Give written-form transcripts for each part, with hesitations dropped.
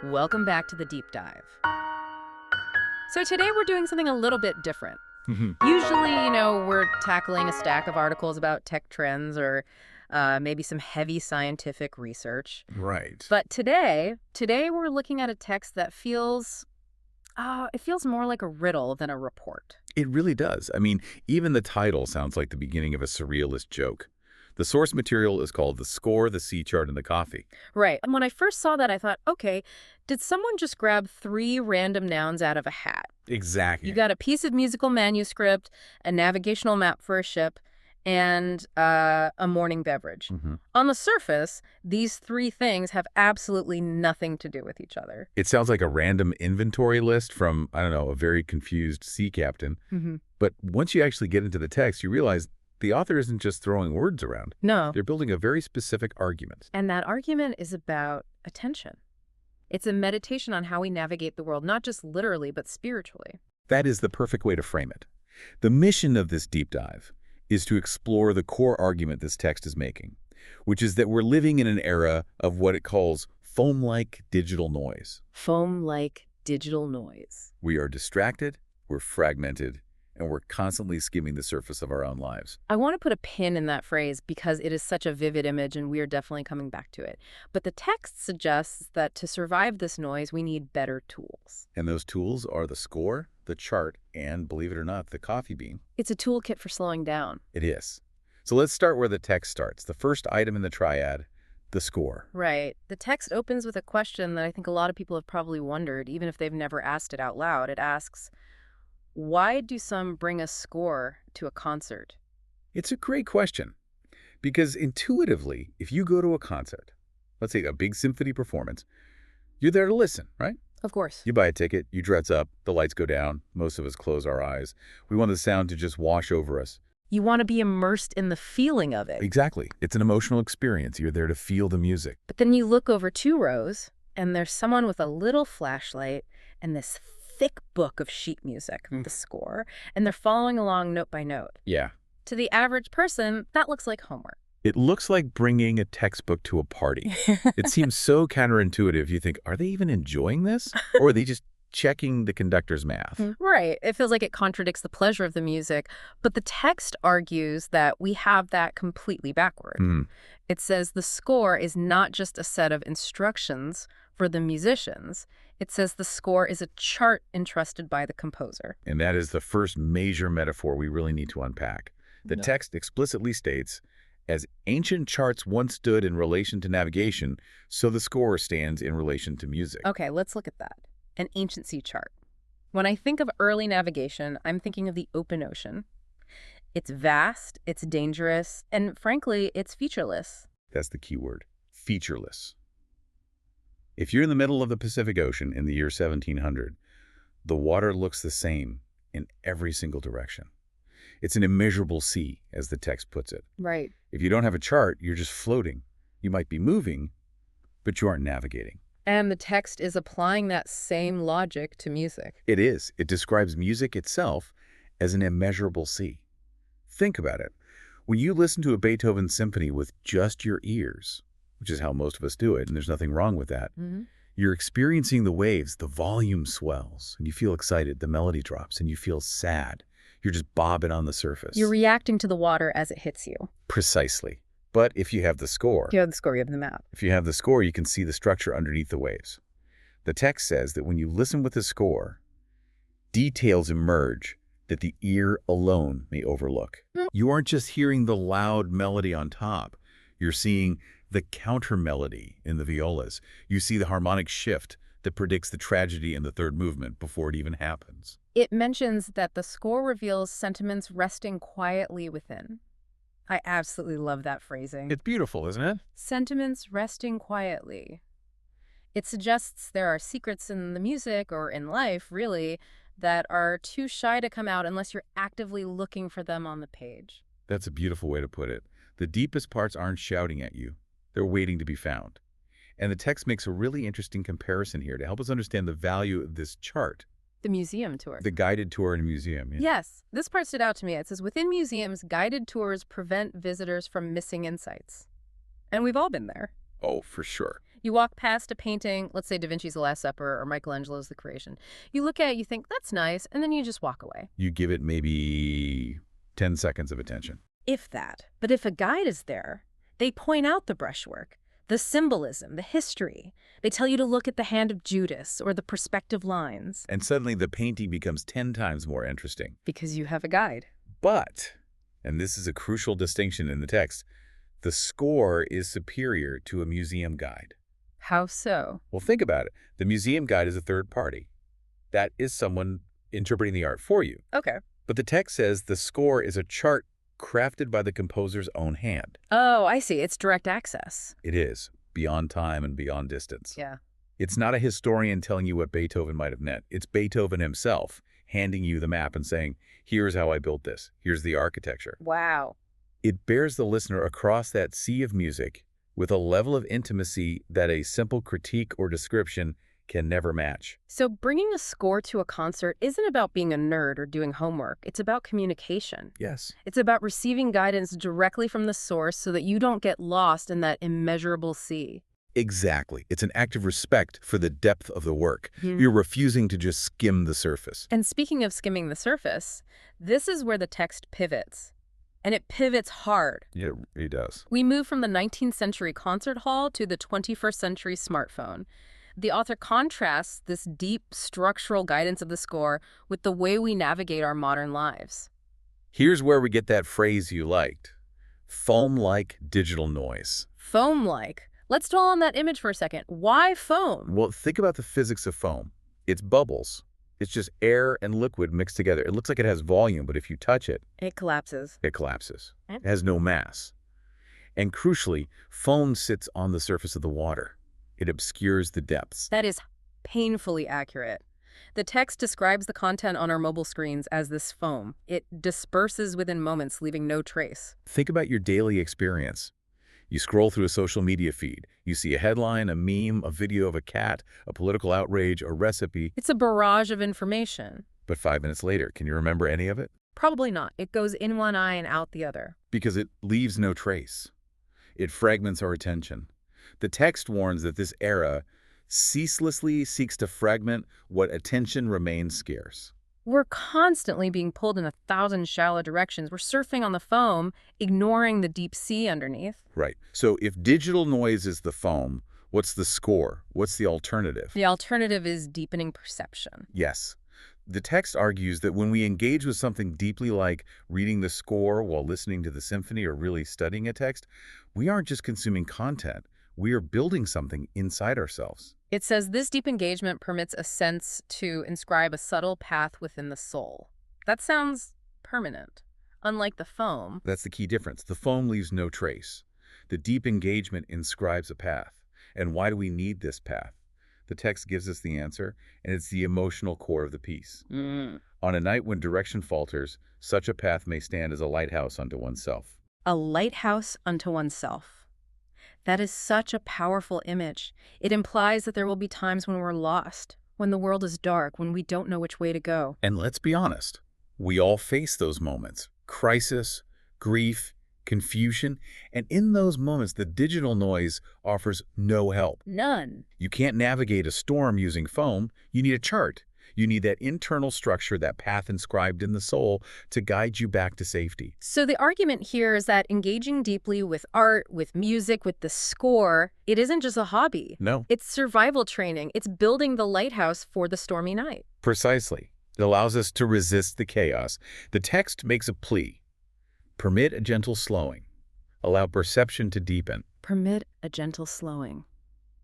Welcome back to the deep dive. So today we're doing something a little bit different. Usually, we're tackling a stack of articles about tech trends or maybe some heavy scientific research. Right. But today we're looking at a text that feels more like a riddle than a report. It really does. I mean, even the title sounds like the beginning of a surrealist joke. The source material is called The Score, the C Chart, and the Coffee. Right. And when I first saw that, I thought, okay, did someone just grab 3 random nouns out of a hat? Exactly. You got a piece of musical manuscript, a navigational map for a ship, and a morning beverage. On the surface, these 3 things have absolutely nothing to do with each other. It sounds like a random inventory list from, I don't know, a very confused sea captain. But once you actually get into the text, you realize the author isn't just throwing words around. No. They're building a very specific argument. And that argument is about attention. It's a meditation on how we navigate the world, not just literally, but spiritually. That is the perfect way to frame it. The mission of this deep dive is to explore the core argument this text is making, which is that we're living in an era of what it calls foam-like digital noise. Foam-like digital noise. We are distracted, we're fragmented, and we're constantly skimming the surface of our own lives. I want to put a pin in that phrase because it is such a vivid image and we are definitely coming back to it. But the text suggests that to survive this noise, we need better tools. And those tools are the score, the chart, and, believe it or not, the coffee bean. It's a toolkit for slowing down. It is. So let's start where the text starts. The first item in the triad, the score. Right. The text opens with a question that I think a lot of people have probably wondered, even if they've never asked it out loud. It asks, why do some bring a score to a concert? It's a great question, because intuitively, if you go to a concert, let's say a big symphony performance, you're there to listen, right? Of course. You buy a ticket, you dress up, the lights go down, most of us close our eyes. We want the sound to just wash over us. You want to be immersed in the feeling of it. Exactly. It's an emotional experience. You're there to feel the music. But then you look over 2 rows, and there's someone with a little flashlight and this thick book of sheet music, the score, and they're following along note by note. Yeah. To the average person, that looks like homework. It looks like bringing a textbook to a party. It seems so counterintuitive. You think, are they even enjoying this? Or are they just checking the conductor's math? Right. It feels like it contradicts the pleasure of the music. But the text argues that we have that completely backward. It says the score is not just a set of instructions for the musicians. It says the score is a chart entrusted by the composer. And that is the first major metaphor we really need to unpack. The text explicitly states, as ancient charts once stood in relation to navigation, so the score stands in relation to music. Okay, let's look at that. An ancient sea chart. When I think of early navigation, I'm thinking of the open ocean. It's vast, it's dangerous, and frankly, it's featureless. That's the key word, featureless. If you're in the middle of the Pacific Ocean in the year 1700, the water looks the same in every single direction. It's an immeasurable sea, as the text puts it. Right. If you don't have a chart, you're just floating. You might be moving, but you aren't navigating. And the text is applying that same logic to music. It is. It describes music itself as an immeasurable sea. Think about it. When you listen to a Beethoven symphony with just your ears, which is how most of us do it, and there's nothing wrong with that, you're experiencing the waves, the volume swells, and you feel excited, the melody drops, and you feel sad. You're just bobbing on the surface. You're reacting to the water as it hits you. Precisely. But if you have the score... You have the score, you have the map. If you have the score, you can see the structure underneath the waves. The text says that when you listen with the score, details emerge that the ear alone may overlook. You aren't just hearing the loud melody on top. You're seeing the counter melody in the violas. You see the harmonic shift that predicts the tragedy in the third movement before it even happens. It mentions that the score reveals sentiments resting quietly within. I absolutely love that phrasing. It's beautiful, isn't it? Sentiments resting quietly. It suggests there are secrets in the music or in life, really, that are too shy to come out unless you're actively looking for them on the page. That's a beautiful way to put it. The deepest parts aren't shouting at you. They're waiting to be found. And the text makes a really interesting comparison here to help us understand the value of this chart. The museum tour. The guided tour in a museum. Yeah. Yes. This part stood out to me. It says, within museums, guided tours prevent visitors from missing insights. And we've all been there. Oh, for sure. You walk past a painting, let's say Da Vinci's The Last Supper or Michelangelo's The Creation. You look at it, you think, that's nice, and then you just walk away. You give it maybe 10 seconds of attention. If that. But if a guide is there, they point out the brushwork, the symbolism, the history. They tell you to look at the hand of Judas or the perspective lines. And suddenly the painting becomes 10 times more interesting. Because you have a guide. But, and this is a crucial distinction in the text, the score is superior to a museum guide. How so? Well, think about it. The museum guide is a third party. That is someone interpreting the art for you. Okay. But the text says the score is a chart crafted by the composer's own hand. Oh, I see. It's direct access. It is, beyond time and beyond distance. Yeah. It's not a historian telling you what Beethoven might have meant. It's Beethoven himself handing you the map and saying, here's how I built this. Here's the architecture. Wow. It bears the listener across that sea of music with a level of intimacy that a simple critique or description can never match. So bringing a score to a concert isn't about being a nerd or doing homework. It's about communication. Yes. It's about receiving guidance directly from the source so that you don't get lost in that immeasurable sea. Exactly. It's an act of respect for the depth of the work. Hmm. You're refusing to just skim the surface. And speaking of skimming the surface, this is where the text pivots. And it pivots hard. Yeah, it does. We move from the 19th century concert hall to the 21st century smartphone. The author contrasts this deep structural guidance of the score with the way we navigate our modern lives. Here's where we get that phrase you liked. Foam-like digital noise. Foam-like. Let's dwell on that image for a second. Why foam? Well, think about the physics of foam. It's bubbles. It's just air and liquid mixed together. It looks like it has volume, but if you touch it, It collapses. it collapses. It has no mass. And crucially, foam sits on the surface of the water. It obscures the depths. That is painfully accurate. The text describes the content on our mobile screens as this foam. It disperses within moments, leaving no trace. Think about your daily experience. You scroll through a social media feed. You see a headline, a meme, a video of a cat, a political outrage, a recipe. It's a barrage of information. But 5 minutes later, can you remember any of it? Probably not. It goes in one eye and out the other. Because it leaves no trace. It fragments our attention. The text warns that this era ceaselessly seeks to fragment what attention remains scarce. We're constantly being pulled in 1,000 shallow directions. We're surfing on the foam, ignoring the deep sea underneath. Right. So if digital noise is the foam, what's the score? What's the alternative? The alternative is deepening perception. Yes. The text argues that when we engage with something deeply like reading the score while listening to the symphony or really studying a text, we aren't just consuming content. We are building something inside ourselves. It says this deep engagement permits a sense to inscribe a subtle path within the soul. That sounds permanent, unlike the foam. That's the key difference. The foam leaves no trace. The deep engagement inscribes a path. And why do we need this path? The text gives us the answer, and it's the emotional core of the piece. On a night when direction falters, such a path may stand as a lighthouse unto oneself. A lighthouse unto oneself. That is such a powerful image. It implies that there will be times when we're lost, when the world is dark, when we don't know which way to go. And let's be honest, we all face those moments. Crisis, grief, confusion, and in those moments, the digital noise offers no help. None. You can't navigate a storm using foam. You need a chart. You need that internal structure, that path inscribed in the soul to guide you back to safety. So the argument here is that engaging deeply with art, with music, with the score, it isn't just a hobby. No. It's survival training. It's building the lighthouse for the stormy night. Precisely. It allows us to resist the chaos. The text makes a plea. Permit a gentle slowing. Allow perception to deepen. Permit a gentle slowing.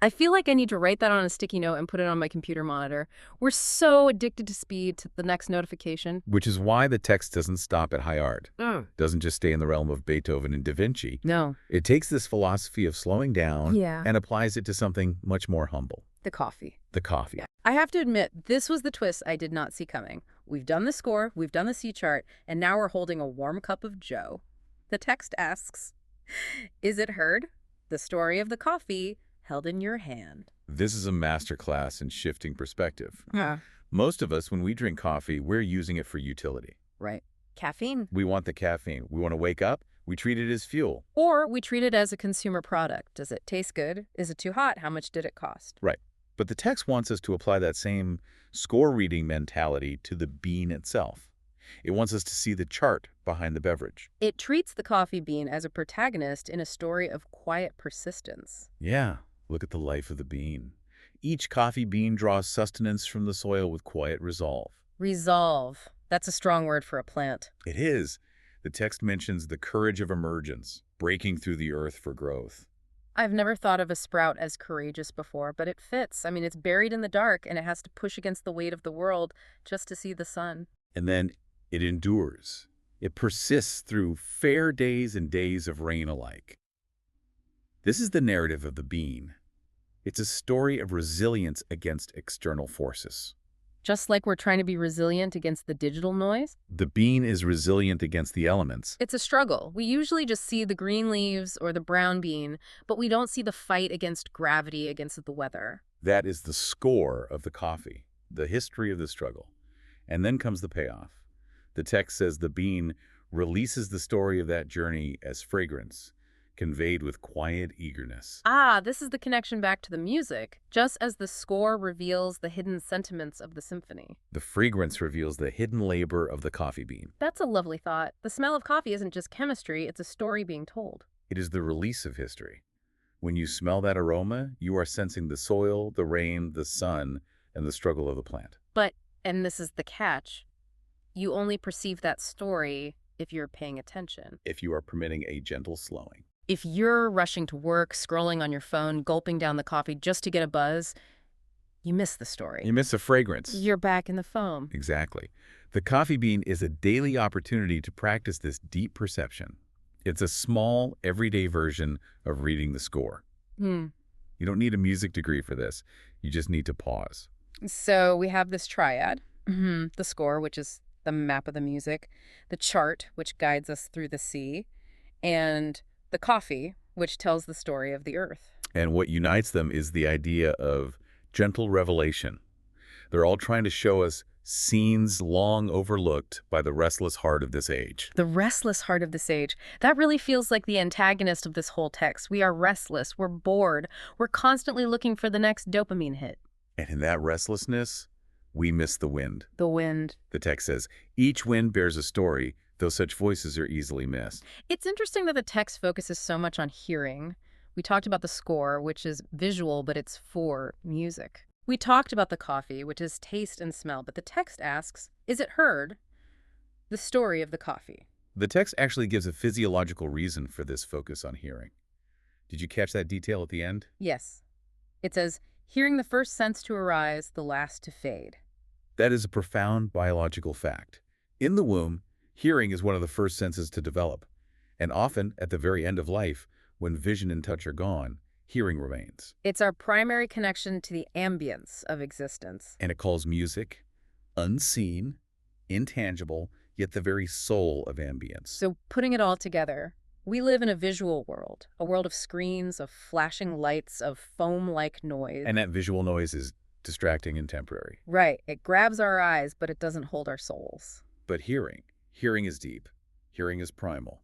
I feel like I need to write that on a sticky note and put it on my computer monitor. We're so addicted to speed, to the next notification. Which is why the text doesn't stop at high art. Mm. Doesn't just stay in the realm of Beethoven and Da Vinci. No. It takes this philosophy of slowing down Yeah. and applies it to something much more humble. The coffee. The coffee. Yeah. I have to admit, this was the twist I did not see coming. We've done the score, we've done the C chart, and now we're holding a warm cup of joe. The text asks, is it heard? The story of the coffee held in your hand. This is a masterclass in shifting perspective. Yeah. Most of us, when we drink coffee, we're using it for utility. Right. Caffeine. We want the caffeine. We want to wake up. We treat it as fuel. Or we treat it as a consumer product. Does it taste good? Is it too hot? How much did it cost? Right. But the text wants us to apply that same score reading mentality to the bean itself. It wants us to see the chart behind the beverage. It treats the coffee bean as a protagonist in a story of quiet persistence. Yeah, look at the life of the bean. Each coffee bean draws sustenance from the soil with quiet resolve. Resolve. That's a strong word for a plant. It is. The text mentions the courage of emergence, breaking through the earth for growth. I've never thought of a sprout as courageous before, but it fits. I mean, it's buried in the dark, and it has to push against the weight of the world just to see the sun. And then it endures. It persists through fair days and days of rain alike. This is the narrative of the bean. It's a story of resilience against external forces. Just like we're trying to be resilient against the digital noise? The bean is resilient against the elements. It's a struggle. We usually just see the green leaves or the brown bean, but we don't see the fight against gravity, against the weather. That is the score of the coffee, the history of the struggle. And then comes the payoff. The text says the bean releases the story of that journey as fragrance, conveyed with quiet eagerness. Ah, this is the connection back to the music, just as the score reveals the hidden sentiments of the symphony. The fragrance reveals the hidden labor of the coffee bean. That's a lovely thought. The smell of coffee isn't just chemistry, it's a story being told. It is the release of history. When you smell that aroma, you are sensing the soil, the rain, the sun, and the struggle of the plant. But, and this is the catch, you only perceive that story if you're paying attention. If you are permitting a gentle slowing. If you're rushing to work, scrolling on your phone, gulping down the coffee just to get a buzz, you miss the story. You miss the fragrance. You're back in the foam. Exactly. The coffee bean is a daily opportunity to practice this deep perception. It's a small, everyday version of reading the score. You don't need a music degree for this. You just need to pause. So we have this triad, the score, which is the map of the music, the chart, which guides us through the sea, and the coffee, which tells the story of the earth. And what unites them is the idea of gentle revelation. They're all trying to show us scenes long overlooked by the restless heart of this age. The restless heart of this age. That really feels like the antagonist of this whole text. We are restless. We're bored. We're constantly looking for the next dopamine hit. And in that restlessness, we miss the wind. The wind. The text says, each wind bears a story, though such voices are easily missed. It's interesting that the text focuses so much on hearing. We talked about the score, which is visual, but it's for music. We talked about the coffee, which is taste and smell, but the text asks, is it heard? The story of the coffee. The text actually gives a physiological reason for this focus on hearing. Did you catch that detail at the end? Yes. It says, hearing the first sense to arise, the last to fade. That is a profound biological fact. In the womb, hearing is one of the first senses to develop, and often at the very end of life, when vision and touch are gone, hearing remains. It's our primary connection to the ambience of existence. And it calls music unseen, intangible, yet the very soul of ambience. So putting it all together, we live in a visual world, a world of screens, of flashing lights, of foam-like noise. And that visual noise is distracting and temporary. Right. It grabs our eyes, but it doesn't hold our souls. But hearing is deep. Hearing is primal.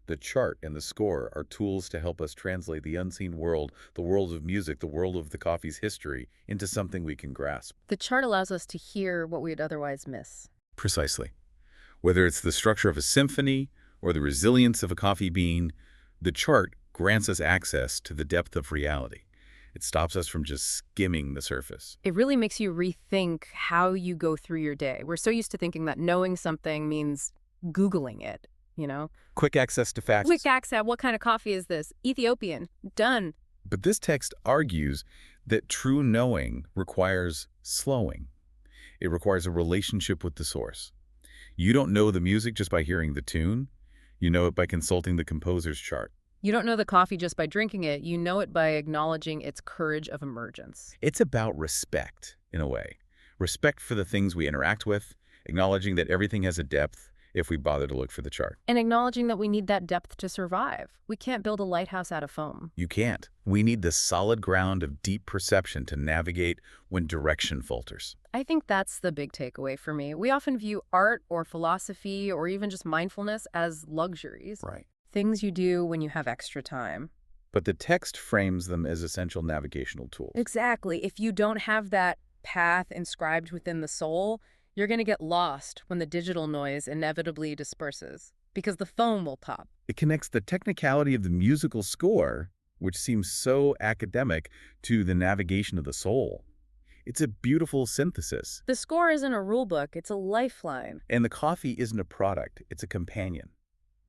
The chart and the score are tools to help us translate the unseen world, the world of music, the world of the coffee's history, into something we can grasp. The chart allows us to hear what we'd otherwise miss. Precisely. Whether it's the structure of a symphony or the resilience of a coffee bean, the chart grants us access to the depth of reality. It stops us from just skimming the surface. It really makes you rethink how you go through your day. We're so used to thinking that knowing something means Googling it, you know? Quick access to facts. Quick access. What kind of coffee is this? Ethiopian. Done. But this text argues that true knowing requires slowing. It requires a relationship with the source. You don't know the music just by hearing the tune. You know it by consulting the composer's chart. You don't know the coffee just by drinking it. You know it by acknowledging its courage of emergence. It's about respect, in a way. Respect for the things we interact with, acknowledging that everything has a depth if we bother to look for the chart. And acknowledging that we need that depth to survive. We can't build a lighthouse out of foam. You can't. We need the solid ground of deep perception to navigate when direction falters. I think that's the big takeaway for me. We often view art or philosophy or even just mindfulness as luxuries. Right. things you do when you have extra time. But the text frames them as essential navigational tools. Exactly. If you don't have that path inscribed within the soul, you're going to get lost when the digital noise inevitably disperses, because the phone will pop. It connects the technicality of the musical score, which seems so academic, to the navigation of the soul. It's a beautiful synthesis. The score isn't a rule book, it's a lifeline. And the coffee isn't a product, it's a companion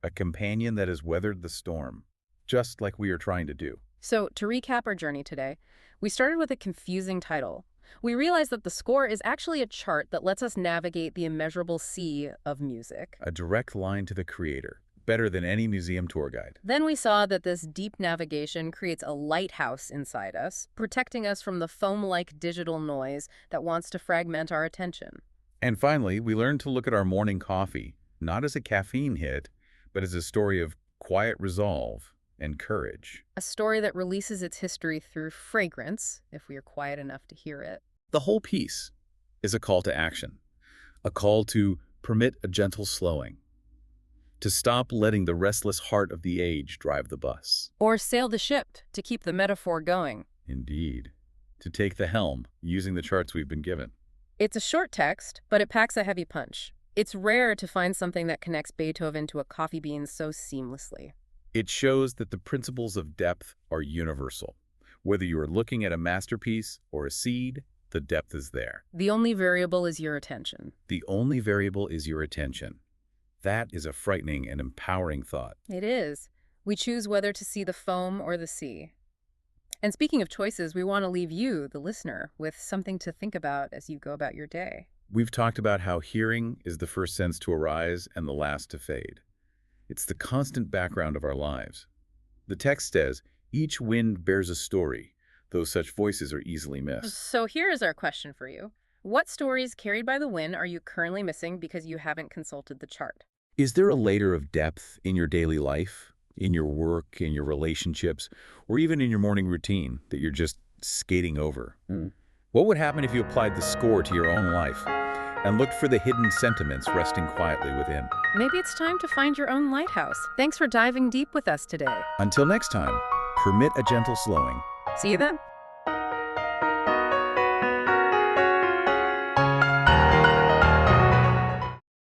that has weathered the storm, just like we are trying to do. So, to recap our journey today, we started with a confusing title. We realized that the score is actually a chart that lets us navigate the immeasurable sea of music. A direct line to the creator, better than any museum tour guide. Then we saw that this deep navigation creates a lighthouse inside us, protecting us from the foam-like digital noise that wants to fragment our attention. And finally, we learned to look at our morning coffee, not as a caffeine hit, but as a story of quiet resolve and courage. A story that releases its history through fragrance, if we are quiet enough to hear it. The whole piece is a call to action, a call to permit a gentle slowing, to stop letting the restless heart of the age drive the bus. Or sail the ship to keep the metaphor going. Indeed. To take the helm using the charts we've been given. It's a short text, but it packs a heavy punch. It's rare to find something that connects Beethoven to a coffee bean so seamlessly. It shows that the principles of depth are universal. Whether you are looking at a masterpiece or a seed, the depth is there. The only variable is your attention. The only variable is your attention. That is a frightening and empowering thought. It is. We choose whether to see the foam or the sea. And speaking of choices, we want to leave you, the listener, with something to think about as you go about your day. We've talked about how hearing is the first sense to arise and the last to fade. It's the constant background of our lives. The text says, each wind bears a story, though such voices are easily missed. So here is our question for you. What stories carried by the wind are you currently missing because you haven't consulted the chart? Is there a layer of depth in your daily life, in your work, in your relationships, or even in your morning routine that you're just skating over? What would happen if you applied the score to your own life and looked for the hidden sentiments resting quietly within? Maybe it's time to find your own lighthouse. Thanks for diving deep with us today. Until next time, permit a gentle slowing. See you then.